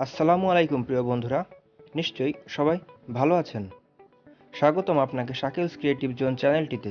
আসসালামু আলাইকুম প্রিয় বন্ধুরা, নিশ্চয়ই সবাই ভালো আছেন। স্বাগতম আপনাকে শাকিলস ক্রিয়েটিভ জোন চ্যানেলটিতে।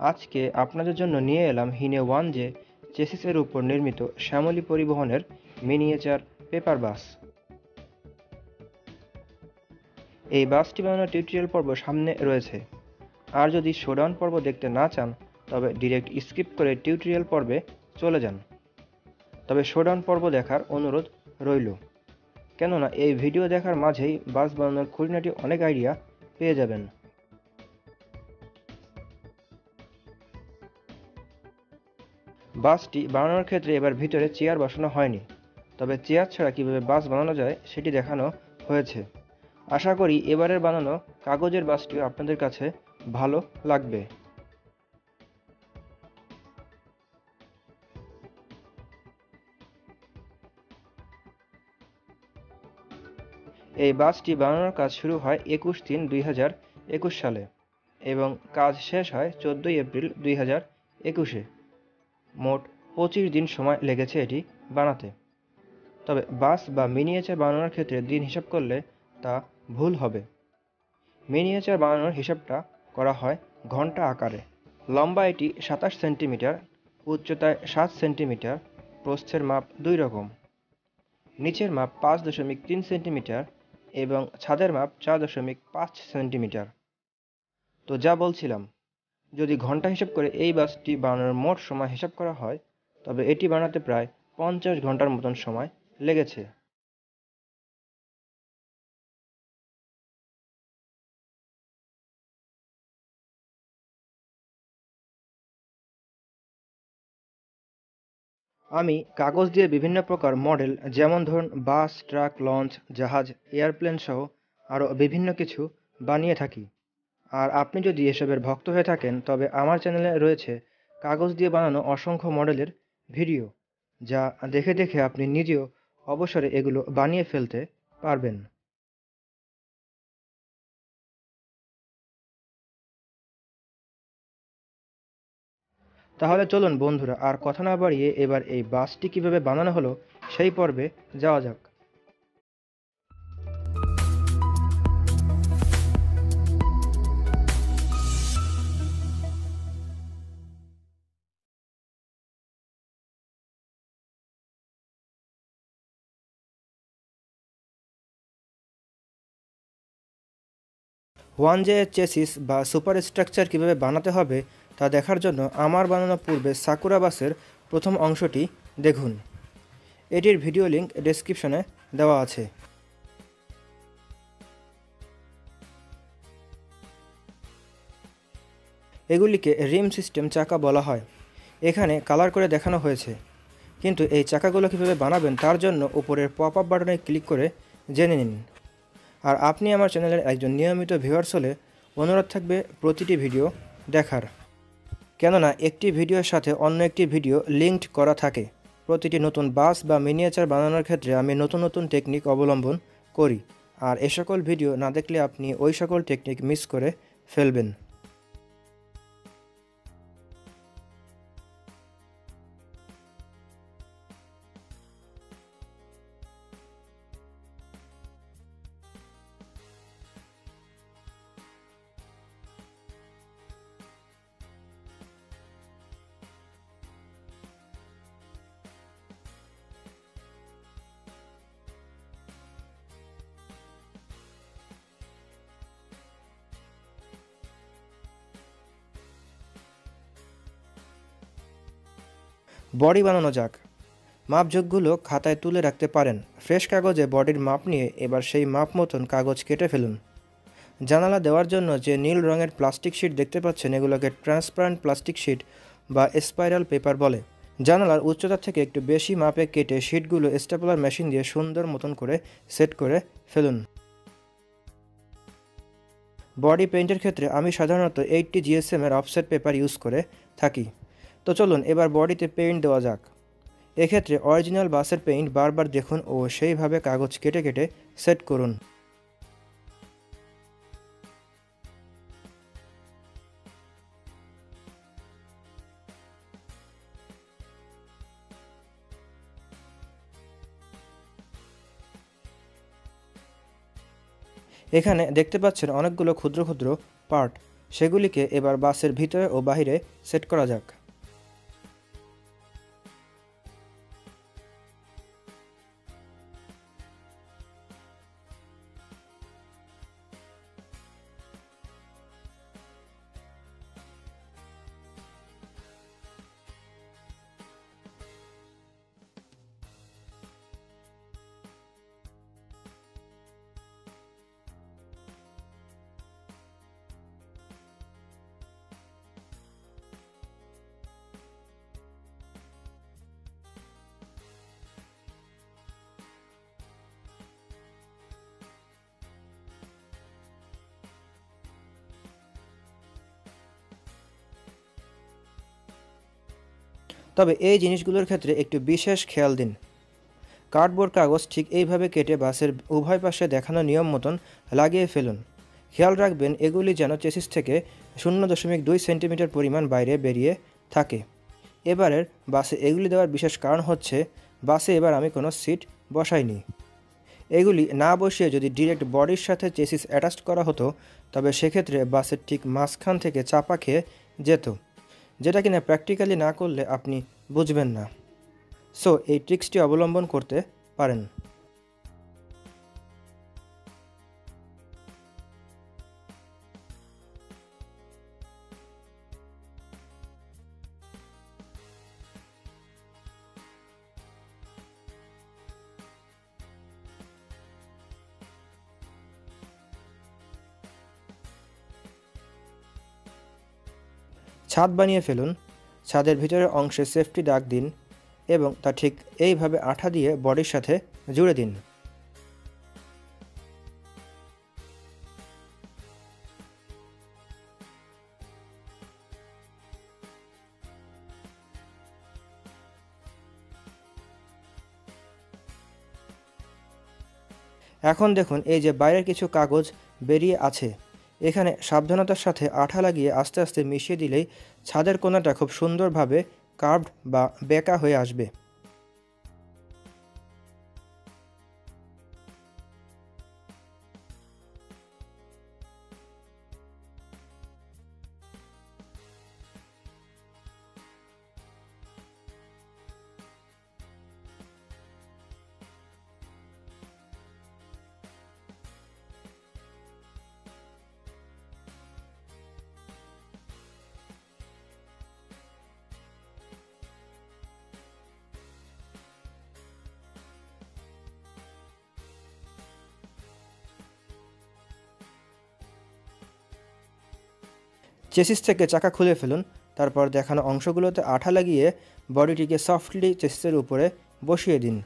আজকে আপনাদের জন্য নিয়ে এলাম হিনে ওয়ান জে চেসিসের উপর নির্মিত শ্যামলী পরিবহনের মিনিয়েচার পেপার বাস। এই বাসটি বানানোর টিউটোরিয়াল পর্ব সামনে রয়েছে। আর যদি শোডাউন পর্ব দেখতে না চান তবে ডিরেক্ট স্কিপ করে টিউটোরিয়াল পর্বে চলে যান। তবে শোডাউন পর্ব দেখার অনুরোধ রইল, কেননা এই ভিডিও দেখার মাঝেই বাস বানানোর খুঁটিনাটি অনেক আইডিয়া পেয়ে যাবেন। বাসটি বানানোর ক্ষেত্রে এবার ভিতরে চেয়ার বসানো হয়নি, তবে চেয়ার ছাড়া কীভাবে বাস বানানো যায় সেটি দেখানো হয়েছে। আশা করি এবারের বানানো কাগজের বাসটিও আপনাদের কাছে ভালো লাগবে। এই বাসটি বানানোর কাজ শুরু হয় 21/3/2021 সালে এবং কাজ শেষ হয় 14 এপ্রিল 2021-এ। মোট 25 দিন সময় লেগেছে এটি বানাতে। তবে বাস বা মিনিয়েচার বানানোর ক্ষেত্রে দিন হিসাব করলে তা ভুল হবে। মিনিয়েচার বানানোর হিসাবটা করা হয় ঘন্টা আকারে। লম্বা এটি 27 সেন্টিমিটার, উচ্চতায় 7 সেন্টিমিটার, প্রস্থের মাপ 2 রকম। নিচের মাপ 5.3 সেন্টিমিটার এবং ছাদের মাপ 4.5 সেন্টিমিটার। তো যা বলছিলাম, যদি ঘন্টা হিসাব করে এই বাসটি বানানোর মোট সময় হিসাব করা হয় তবে এটি বানাতে প্রায় 50 ঘন্টার মতন সময় লেগেছে। আমি কাগজ দিয়ে বিভিন্ন প্রকার মডেল, যেমন ধরুন বাস, ট্রাক, লঞ্চ, জাহাজ, এয়ারপ্লেন সহ আরও বিভিন্ন কিছু বানিয়ে থাকি। আর আপনি যদি এসবের ভক্ত হয়ে থাকেন তবে আমার চ্যানেলে রয়েছে কাগজ দিয়ে বানানো অসংখ্য মডেলের ভিডিও, যা দেখে দেখে আপনি নিজেও অবসরে এগুলো বানিয়ে ফেলতে পারবেন। তাহলে চলুন বন্ধুরা, আর কথা না বাড়িয়ে এবার এই বাসটি কীভাবে বানানো হলো সেই পর্বে যাওয়া যাক। ওয়ান জে চেসিস বা সুপার স্ট্রাকচার কীভাবে বানাতে হবে তা দেখার জন্য আমার বানানো পূর্বে সাকুরা বাসের প্রথম অংশটি দেখুন। এটির ভিডিও লিঙ্ক ডেসক্রিপশনে দেওয়া আছে। এগুলিকে রিম সিস্টেম চাকা বলা হয়। এখানে কালার করে দেখানো হয়েছে, কিন্তু এই চাকাগুলো কীভাবে বানাবেন তার জন্য উপরের পপ আপ বাটনে ক্লিক করে জেনে নিন। আর আপনি আমার চ্যানেলের একজন নিয়মিত ভিউয়ার্স হলে অনুরোধ থাকবে প্রতিটি ভিডিও দেখার, কেননা একটি ভিডিওর সাথে অন্য একটি ভিডিও লিঙ্কড করা থাকে। প্রতিটি নতুন বাস বা মিনিয়েচার বানানোর ক্ষেত্রে আমি নতুন নতুন টেকনিক অবলম্বন করি, আর এ সকল ভিডিও না দেখলে আপনি ওই সকল টেকনিক মিস করে ফেলবেন। বডি বানানো যাক। মাপঝোঁকগুলো খাতায় তুলে রাখতে পারেন। ফ্রেশ কাগজে বডির মাপ নিয়ে এবার সেই মাপ মতন কাগজ কেটে ফেলুন। জানালা দেওয়ার জন্য যে নীল রঙের প্লাস্টিক শিট দেখতে পাচ্ছেন এগুলোকে ট্রান্সপারেন্ট প্লাস্টিক শিট বা স্পাইরাল পেপার বলে। জানালার উচ্চতা থেকে একটু বেশি মাপে কেটে শিটগুলো স্টেপলার মেশিন দিয়ে সুন্দর মতন করে সেট করে ফেলুন। বডি পেইন্টের ক্ষেত্রে আমি সাধারণত 80 GSM-এর অফসেট পেপার ইউজ করে থাকি। তো চলুন এবার বডিতে পেইন্ট দেওয়া যাক। এক্ষেত্রে অরিজিনাল বাসের পেইন্ট বারবার দেখুন ও সেইভাবে কাগজ কেটে কেটে সেট করুন। এখানে দেখতে পাচ্ছেন অনেকগুলো ক্ষুদ্র ক্ষুদ্র পার্ট, সেগুলিকে এবার বাসের ভিতরে ও বাহিরে সেট করা যাক। তবে এই জিনিসগুলোর ক্ষেত্রে একটু বিশেষ খেয়াল দিন। কার্ডবোর্ড কাগজ ঠিক এইভাবে কেটে বাসের উভয় পাশে দেখানো নিয়ম মতন লাগিয়ে ফেলুন। খেয়াল রাখবেন এগুলি যেন চেসিস থেকে 0.2 সেন্টিমিটার পরিমাণ বাইরে বেরিয়ে থাকে। এবারের বাসে এগুলি দেওয়ার বিশেষ কারণ হচ্ছে, বাসে এবার আমি কোনো সিট বসাইনি। এগুলি না বসিয়ে যদি ডিরেক্ট বডির সাথে চেসিস অ্যাটাচ করা হতো, তবে সেক্ষেত্রে বাসের ঠিক মাঝখান থেকে চাপা খেয়ে যেত, যেটা কিনা প্র্যাকটিক্যালি না করলে আপনি বুঝবেন না। সো এই ট্রিক্সটি অবলম্বন করতে পারেন। ছাদ বানিয়ে ফেলুন। ছাদের ভিতরের অংশে সেফটি দাগ দিন এবং তা ঠিক এইভাবে আঠা দিয়ে বডির সাথে জুড়ে দিন। এখন দেখুন এই যে বাইরের কিছু কাগজ বেরিয়ে আছে, এখানে সাবধানতার সাথে আঠা লাগিয়ে আস্তে আস্তে মিশিয়ে দিলেই ছাদের কোণাটা খুব সুন্দরভাবে কার্ভড বা বেঁকা হয়ে আসবে। চেসিস থেকে চাকা খুলে ফেলুন। তারপর দেখানো অংশগুলোতে আঠা লাগিয়ে বডিটিকে সফটলি চেসিসের উপরে বসিয়ে দিন।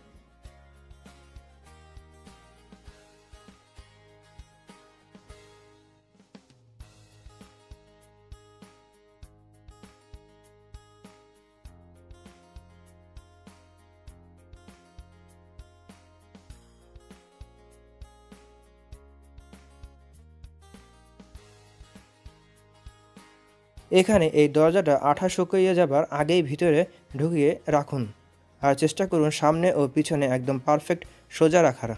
এখানে এই দরজাটা আঠা শুকিয়ে যাবার আগেই ভিতরে ঢুকিয়ে রাখুন, আর চেষ্টা করুন সামনে ও পিছনে একদম পারফেক্ট সোজা রাখার।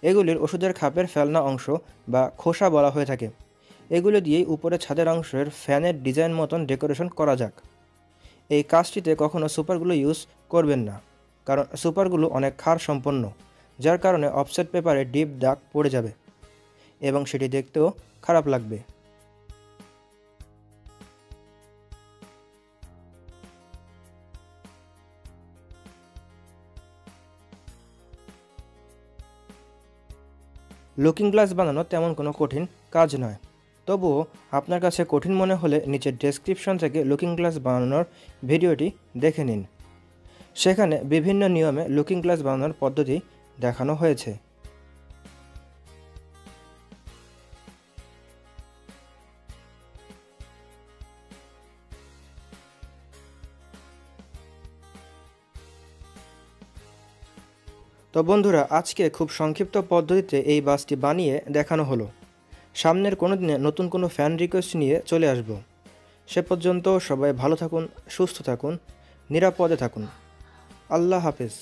এগুলির ওষুধের খাপের ফেলনা অংশ বা খোসা বলা হয়ে থাকে। এগুলো দিয়েই উপরে ছাদের অংশের ফ্যানের ডিজাইন মতন ডেকোরেশন করা যাক। এই কাজটিতে কখনো সুপারগুলো ইউজ করবেন না, কারণ সুপারগুলো অনেক ক্ষার সম্পন্ন, যার কারণে অফসেট পেপারে ডিপ দাগ পড়ে যাবে এবং সেটি দেখতেও খারাপ লাগবে। লুকিং গ্লাস বানানো তেমন কোনো কঠিন কাজ নয়, তবুও আপনার কাছে কঠিন মনে হলে নিচের ডেসক্রিপশন থেকে লুকিং গ্লাস বানানোর ভিডিওটি দেখে নিন। সেখানে বিভিন্ন নিয়মে লুকিং গ্লাস বানানোর পদ্ধতি দেখানো হয়েছে। তো বন্ধুরা, আজকে খুব সংক্ষিপ্ত পদ্ধতিতে এই বাসটি বানিয়ে দেখানো হলো। সামনের কোনো দিনে নতুন কোনো ফ্যান রিকোয়েস্ট নিয়ে চলে আসব। সে পর্যন্ত সবাই ভালো থাকুন, সুস্থ থাকুন, নিরাপদে থাকুন। আল্লাহ হাফেজ।